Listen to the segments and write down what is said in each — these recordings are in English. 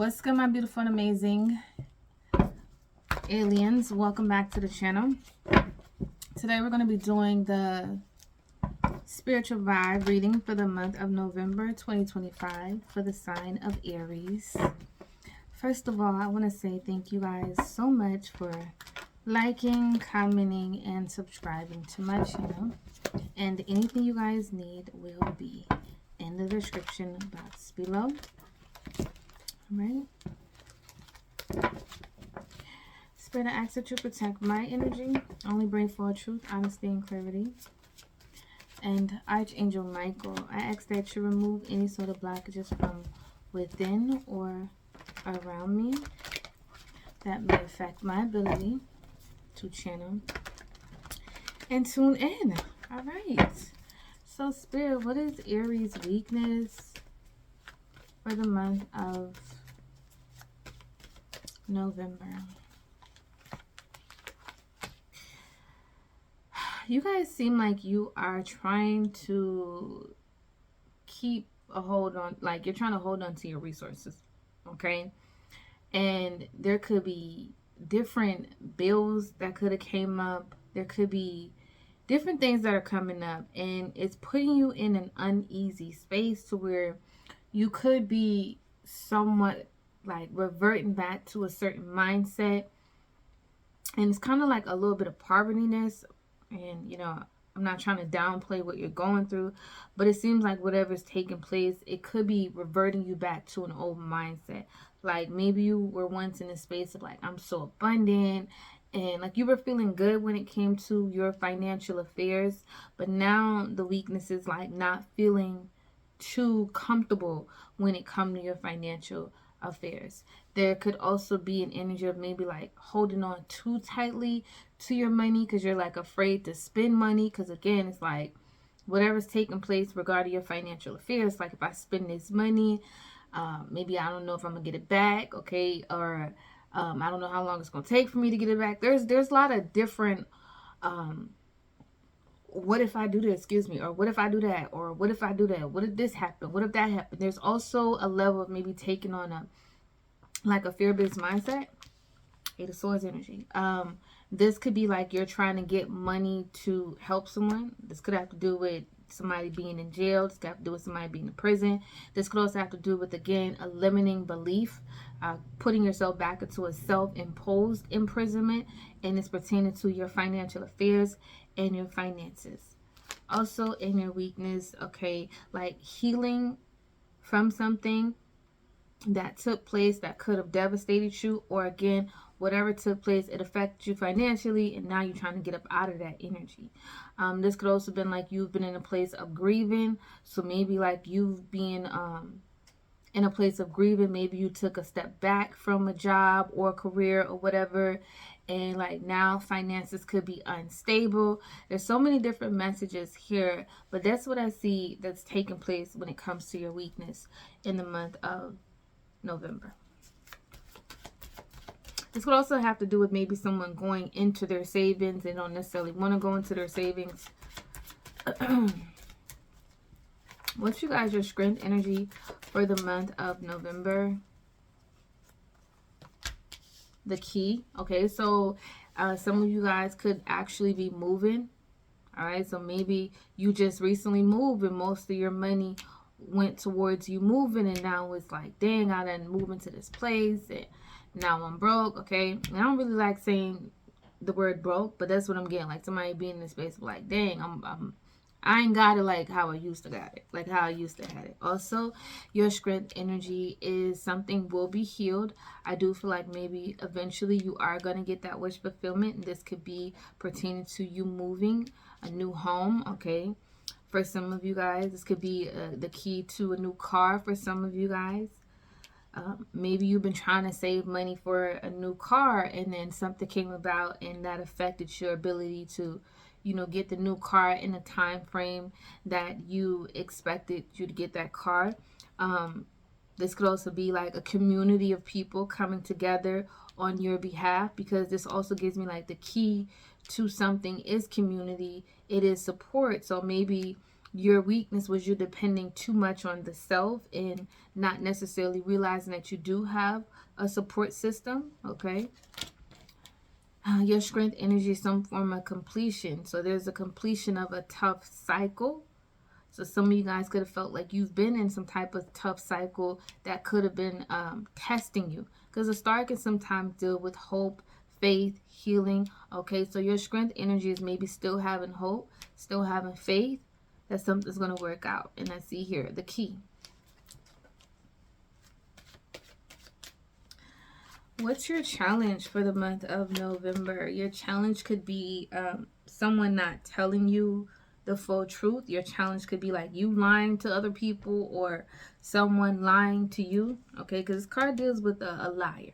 What's good, my beautiful and amazing aliens? Welcome back to the channel. Today we're going to be doing the spiritual vibe reading for the month of November 2025 for the sign of Aries. First of all, I want to say thank you guys so much for liking, commenting, and subscribing to my channel. And anything you guys need will be in the description box below. All right. Spirit, I ask that you protect my energy. Only bring forth truth, honesty, and clarity. And Archangel Michael, I ask that you remove any sort of blockages from within or around me that may affect my ability to channel and tune in. All right. So, Spirit, what is Aries' weakness for the month of November? You guys seem like you are trying to keep a hold on, like you're trying to hold on to your resources, okay? And there could be different bills that could have came up. There could be different things that are coming up, and it's putting you in an uneasy space to where you could be somewhat like reverting back to a certain mindset. And it's kind of like a little bit of povertyness. And, you know, I'm not trying to downplay what you're going through, but it seems like whatever's taking place, it could be reverting you back to an old mindset. Like maybe you were once in a space of like, I'm so abundant, and like you were feeling good when it came to your financial affairs, but now the weakness is like not feeling too comfortable when it comes to your financial affairs. There could also be an energy of maybe like holding on too tightly to your money because you're like afraid to spend money, because again, it's like whatever's taking place regarding your financial affairs, like if I spend this money, maybe I don't know if I'm gonna get it back, okay, or I don't know how long it's gonna take for me to get it back. There's a lot of different what if I do this, excuse me, or what if I do that, or what if I do that, what if this happened, what if that happened. There's also a level of maybe taking on a like a fear-based mindset. Eight of Swords energy. This could be like you're trying to get money to help someone. This could have to do with somebody being in jail. This could have to do with somebody being in prison. This could also have to do with, again, a limiting belief, putting yourself back into a self-imposed imprisonment, and it's pertaining to your financial affairs and your finances. Also in your weakness, okay, like healing from something that took place that could have devastated you, or again, whatever took place, it affected you financially, and now you're trying to get up out of that energy. This could also been like you've been in a place of grieving. So maybe like you've been in a place of grieving. Maybe you took a step back from a job or career or whatever, and like now finances could be unstable. There's so many different messages here, but that's what I see that's taking place when it comes to your weakness in the month of November. This could also have to do with maybe someone going into their savings. They don't necessarily want to go into their savings. What's you guys, your strength energy for the month of November? The key. Okay, so some of you guys could actually be moving. All right, so maybe you just recently moved and most of your money went towards you moving, and now it's like, dang, I done move into this place and now I'm broke. Okay, and I don't really like saying the word broke, but that's what I'm getting, like somebody being in this space of like, dang, I ain't got it like how I used to got it, like how I used to have it. Also, your strength energy is something will be healed. I do feel like maybe eventually you are going to get that wish fulfillment, and this could be pertaining to you moving a new home, okay? For some of you guys, this could be the key to a new car for some of you guys. Maybe you've been trying to save money for a new car, and then something came about and that affected your ability to, you know, get the new car in the time frame that you expected you to get that car. This could also be like a community of people coming together on your behalf, because this also gives me like the key to something is community. It is support. So maybe Your weakness was you depending too much on the self and not necessarily realizing that you do have a support system, okay? Your strength energy is some form of completion. So there's a completion of a tough cycle. So some of you guys could have felt like you've been in some type of tough cycle that could have been testing you. Because the star can sometimes deal with hope, faith, healing. Okay, so your strength energy is maybe still having hope, still having faith that something's going to work out. And I see here the key. What's your challenge for the month of November? Your challenge could be someone not telling you the full truth. Your challenge could be like you lying to other people or someone lying to you. Okay, because this card deals with a liar.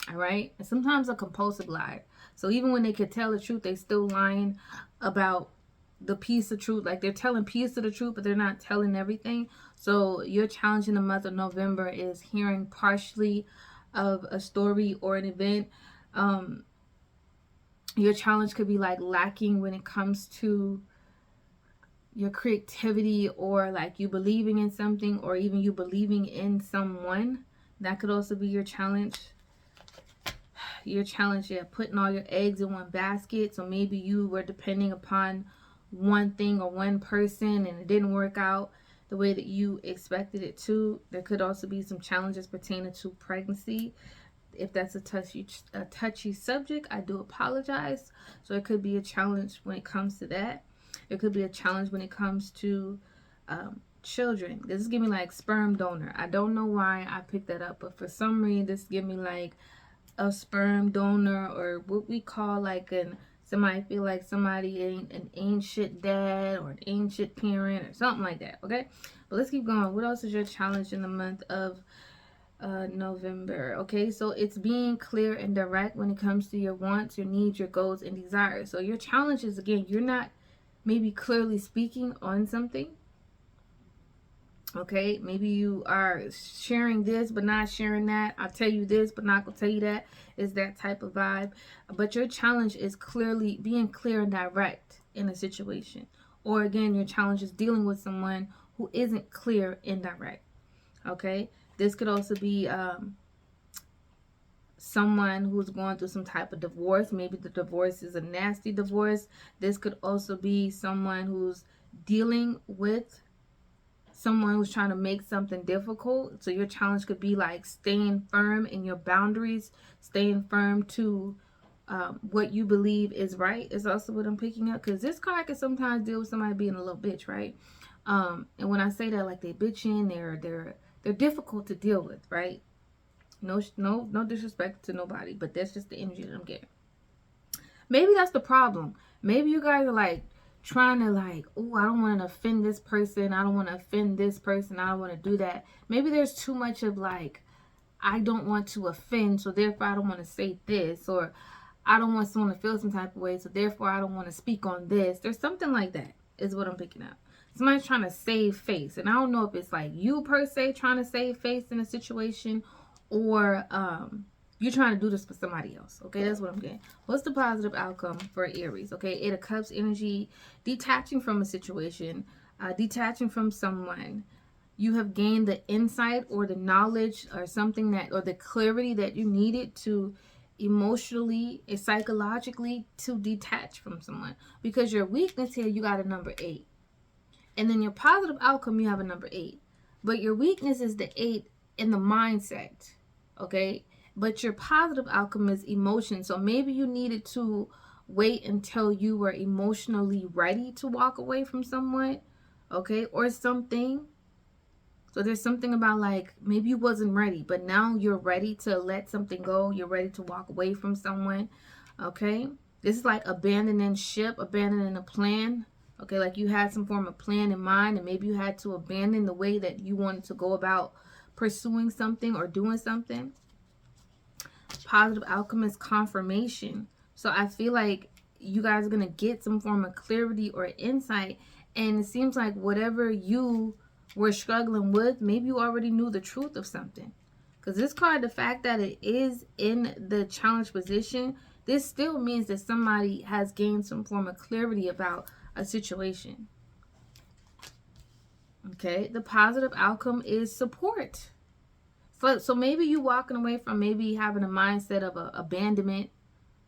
All right, and sometimes a compulsive liar. So even when they could tell the truth, they still lying about the piece of truth. Like they're telling piece of the truth, but they're not telling everything. So your challenge in the month of November is hearing partially of a story or an event. Your challenge could be like lacking when it comes to your creativity, or like you believing in something, or even you believing in someone. That could also be your challenge. Your challenge, yeah, putting all your eggs in one basket. So maybe you were depending upon one thing or one person and it didn't work out the way that you expected it to. There could also be some challenges pertaining to pregnancy. If that's a touchy subject, I do apologize. So it could be a challenge when it comes to that. It could be a challenge when it comes to children. This is giving me like sperm donor. I don't know why I picked that up, but for some reason this give me like a sperm donor, or what we call like somebody feel like somebody ain't an ancient dad or an ancient parent or something like that. Okay, but let's keep going. What else is your challenge in the month of November? Okay, so it's being clear and direct when it comes to your wants, your needs, your goals, and desires. So your challenge is, again, you're not maybe clearly speaking on something. Okay, maybe you are sharing this but not sharing that. I'll tell you this but not gonna tell you that. Is that type of vibe. But your challenge is clearly being clear and direct in a situation. Or again, your challenge is dealing with someone who isn't clear and direct. Okay, this could also be someone who's going through some type of divorce. Maybe the divorce is a nasty divorce. This could also be someone who's dealing with someone who's trying to make something difficult. So your challenge could be like staying firm in your boundaries, staying firm to what you believe is right, is also what I'm picking up. Because this card can sometimes deal with somebody being a little bitch, right? And when I say that, like they bitching, they're difficult to deal with, right? No disrespect to nobody, but that's just the energy that I'm getting. Maybe that's the problem. Maybe you guys are like trying to like, oh, I don't want to offend this person. I don't want to offend this person. I don't want to do that. Maybe there's too much of like, I don't want to offend, so therefore I don't want to say this, or I don't want someone to feel some type of way, so therefore I don't want to speak on this. There's something like that is what I'm picking up. Somebody's trying to save face, and I don't know if it's like you per se trying to save face in a situation, or you're trying to do this for somebody else. Okay, that's what I'm getting. What's the positive outcome for Aries? Okay, Eight of Cups energy, detaching from a situation, detaching from someone. You have gained the insight or the knowledge or something that, or the clarity that you needed to emotionally and psychologically to detach from someone. Because your weakness here, you got a number 8. And then your positive outcome, you have a number 8. But your weakness is the 8 in the mindset. Okay? But your positive outcome is emotion. So maybe you needed to wait until you were emotionally ready to walk away from someone. Okay? Or something. So there's something about like maybe you wasn't ready, but now you're ready to let something go. You're ready to walk away from someone. Okay? This is like abandoning ship, abandoning a plan. Okay, like you had some form of plan in mind, and maybe you had to abandon the way that you wanted to go about pursuing something or doing something. Positive outcome is confirmation. So I feel like you guys are going to get some form of clarity or insight. And it seems like whatever you were struggling with, maybe you already knew the truth of something. Because this card, the fact that it is in the challenge position, this still means that somebody has gained some form of clarity about a situation. Okay, the positive outcome is support. So maybe you walking away from maybe having a mindset of abandonment,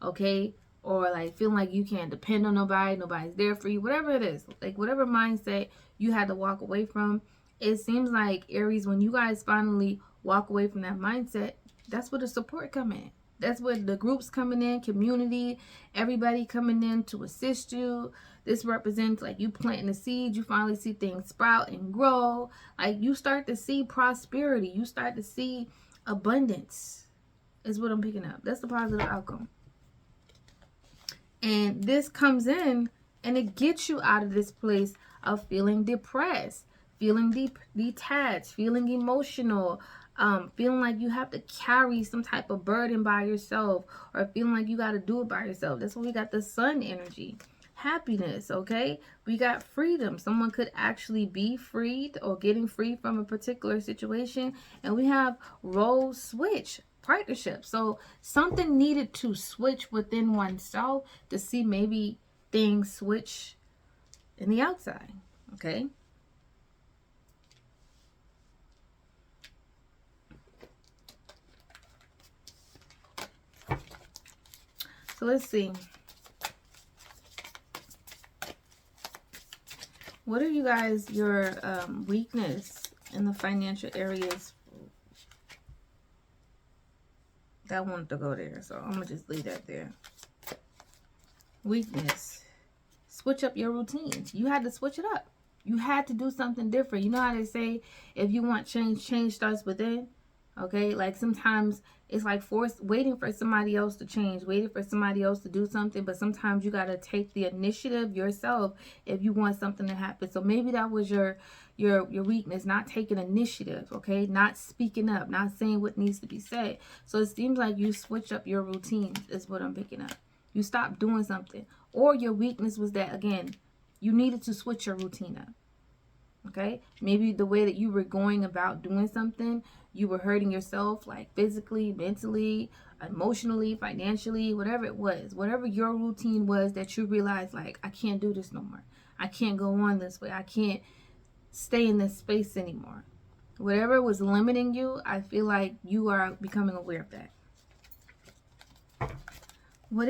okay, or like feeling like you can't depend on nobody, nobody's there for you, whatever it is, like whatever mindset you had to walk away from. It seems like, Aries, when you guys finally walk away from that mindset, that's where the support come in. That's where the groups coming in, community, everybody coming in to assist you. This represents like you planting a seed. You finally see things sprout and grow. Like you start to see prosperity. You start to see abundance is what I'm picking up. That's the positive outcome. And this comes in and it gets you out of this place of feeling depressed, feeling detached, feeling emotional, feeling like you have to carry some type of burden by yourself, or feeling like you got to do it by yourself. That's why we got the sun energy. Happiness, okay? We got freedom. Someone could actually be freed or getting free from a particular situation. And we have role switch, partnership. So something needed to switch within oneself to see maybe things switch in the outside, okay? So let's see. What are you guys, your weakness in the financial areas? That wanted to go there, so I'm going to just leave that there. Weakness. Switch up your routines. You had to switch it up. You had to do something different. You know how they say, if you want change, change starts within. Okay, like sometimes it's like waiting for somebody else to change, waiting for somebody else to do something. But sometimes you got to take the initiative yourself if you want something to happen. So maybe that was your weakness, not taking initiative, okay, not speaking up, not saying what needs to be said. So it seems like you switch up your routines is what I'm picking up. You stopped doing something, or your weakness was that, again, you needed to switch your routine up. Okay, maybe the way that you were going about doing something, you were hurting yourself, like physically, mentally, emotionally, financially, whatever it was, whatever your routine was, that you realized, like, I can't do this no more. I can't go on this way. I can't stay in this space anymore. Whatever was limiting you, I feel like you are becoming aware of that. What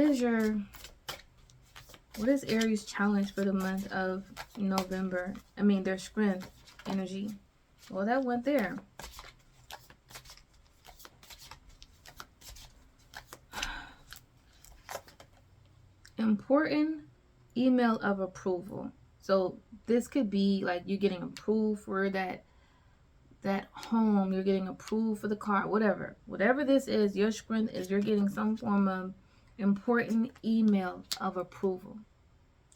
is Aries' challenge for the month of November? I mean, their strength energy. Well, that went there. Important email of approval. So this could be like you're getting approved for that home, you're getting approved for the car, whatever this is. Your strength is you're getting some form of important email of approval.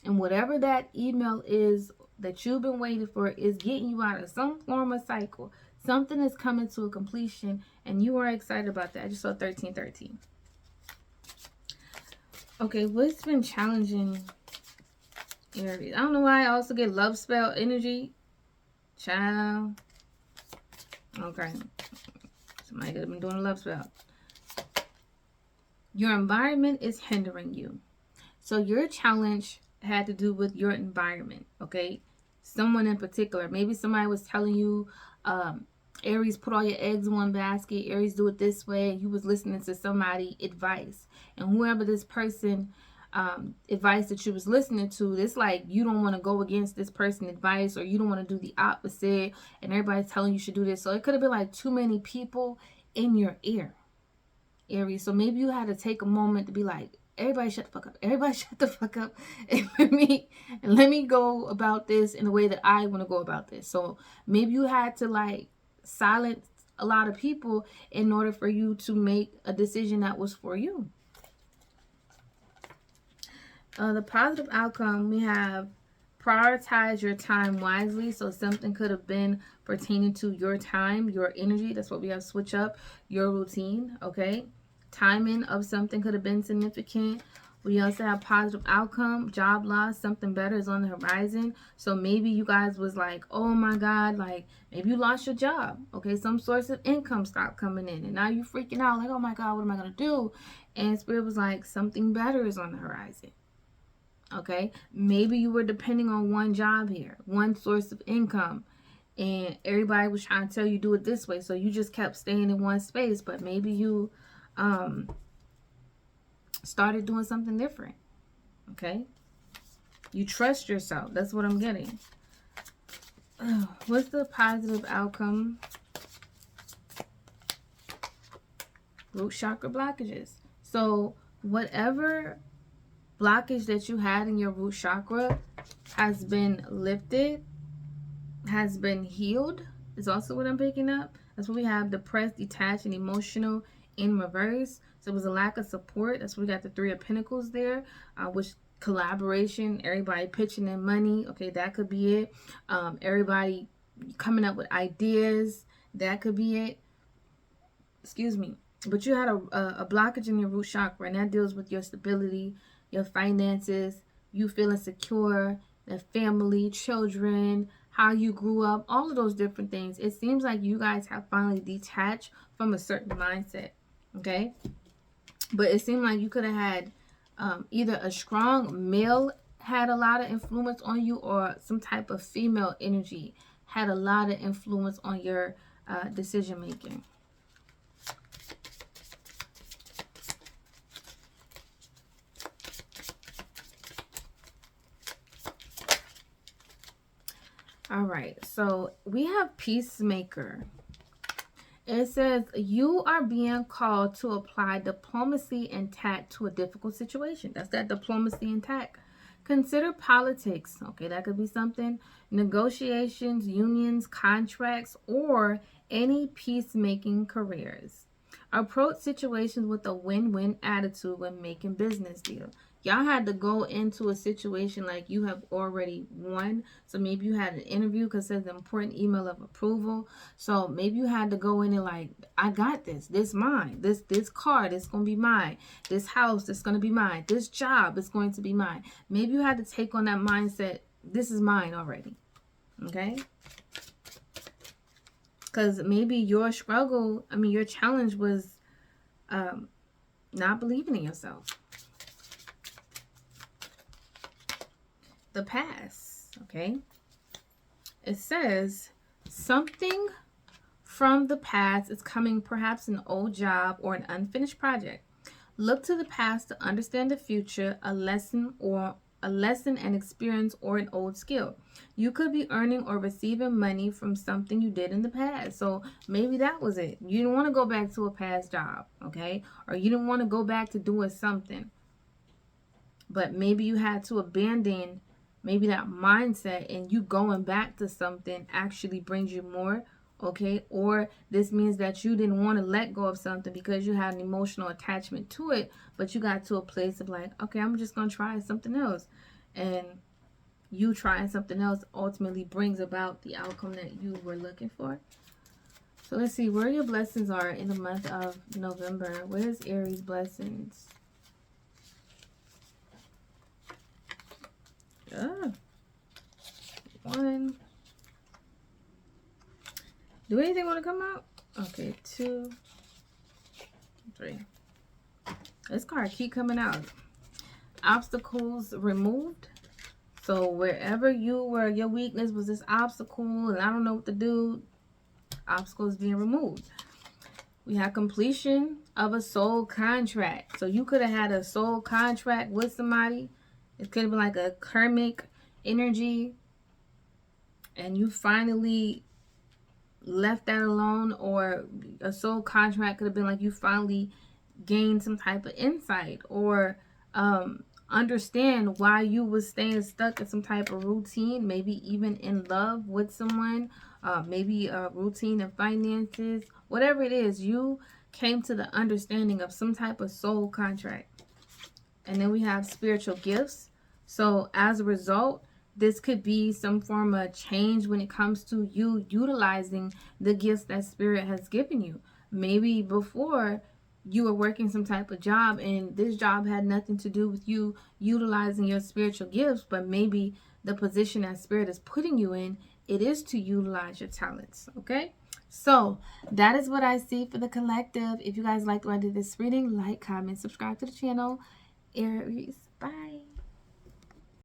And whatever that email is that you've been waiting for is getting you out of some form of cycle. Something is coming to a completion, and you are excited about that. I just saw 1313. Okay, what's been challenging Aries? I don't know why I also get love spell energy. Child. Okay. Somebody could have been doing a love spell. Your environment is hindering you. So your challenge had to do with your environment, okay? Someone in particular. Maybe somebody was telling you, Aries, put all your eggs in one basket. Aries, do it this way. You was listening to somebody advice. And whoever this person advice that you was listening to, it's like you don't want to go against this person advice, or you don't want to do the opposite, and everybody's telling you should do this. So it could have been like too many people in your ear, Aries. So maybe you had to take a moment to be like, everybody shut the fuck up. Everybody shut the fuck up. And let me go about this in the way that I want to go about this. So maybe you had to like silence a lot of people in order for you to make a decision that was for you. The positive outcome, we have prioritize your time wisely. So something could have been pertaining to your time, your energy. That's what we have. Switch up your routine, okay? Timing of something could have been significant. We also have positive outcome, job loss, something better is on the horizon. So maybe you guys was like, oh my God, like maybe you lost your job, okay? Some source of income stopped coming in, and now you freaking out like, oh my God, what am I going to do? And Spirit was like, something better is on the horizon. Okay, maybe you were depending on one job here, one source of income, and everybody was trying to tell you do it this way, so you just kept staying in one space. But maybe you started doing something different. Okay, you trust yourself. That's what I'm getting. What's the positive outcome? Root chakra blockages. So whatever blockage that you had in your root chakra has been lifted, has been healed, is also what I'm picking up. That's what we have: depressed, detached, and emotional in reverse. So it was a lack of support. That's what we got the Three of Pentacles there, which collaboration, everybody pitching in money. Okay, that could be it. Everybody coming up with ideas. That could be it. Excuse me. But you had a blockage in your root chakra, and that deals with your stability, your finances, you feeling secure, the family, children, how you grew up, all of those different things. It seems like you guys have finally detached from a certain mindset, okay? But it seemed like you could have had either a strong male had a lot of influence on you, or some type of female energy had a lot of influence on your decision making. All right, so we have Peacemaker. It says you are being called to apply diplomacy and tact to a difficult situation. That's that diplomacy and tact. Consider politics. Okay, that could be something. Negotiations, unions, contracts, or any peacemaking careers. Approach situations with a win-win attitude when making business deals. Y'all had to go into a situation like you have already won. So maybe you had an interview because it says an important email of approval. So maybe you had to go in and like, I got this. This mine. This car, this going to be mine. This house, this going to be mine. This job is going to be mine. Maybe you had to take on that mindset. This is mine already. Okay? Because maybe your struggle, your challenge was not believing in yourself. The past, okay? It says something from the past is coming, perhaps an old job or an unfinished project. Look to the past to understand the future, a lesson and experience, or an old skill. You could be earning or receiving money from something you did in the past. So maybe that was it. You didn't want to go back to a past job, okay? Or you didn't want to go back to doing something. But maybe you had to abandon maybe that mindset, and you going back to something actually brings you more, okay? Or this means that you didn't want to let go of something because you had an emotional attachment to it, but you got to a place of like, okay, I'm just going to try something else. And you trying something else ultimately brings about the outcome that you were looking for. So let's see where your blessings are in the month of November. Where's Aries blessings? One. Do anything want to come out? Okay, 2, 3. This card keep coming out. Obstacles removed. So wherever you were, your weakness was this obstacle, and I don't know what to do. Obstacles being removed. We have completion of a soul contract. So you could have had a soul contract with somebody. It could have been like a karmic energy, and you finally left that alone. Or a soul contract could have been like you finally gained some type of insight, or understand why you was staying stuck in some type of routine, maybe even in love with someone, maybe a routine of finances, whatever it is. You came to the understanding of some type of soul contract. And then we have spiritual gifts. So as a result, this could be some form of change when it comes to you utilizing the gifts that Spirit has given you. Maybe before you were working some type of job, and this job had nothing to do with you utilizing your spiritual gifts, but maybe the position that Spirit is putting you in, it is to utilize your talents, okay? So that is what I see for the collective. If you guys liked what I did this reading, like, comment, subscribe to the channel. Aries, bye.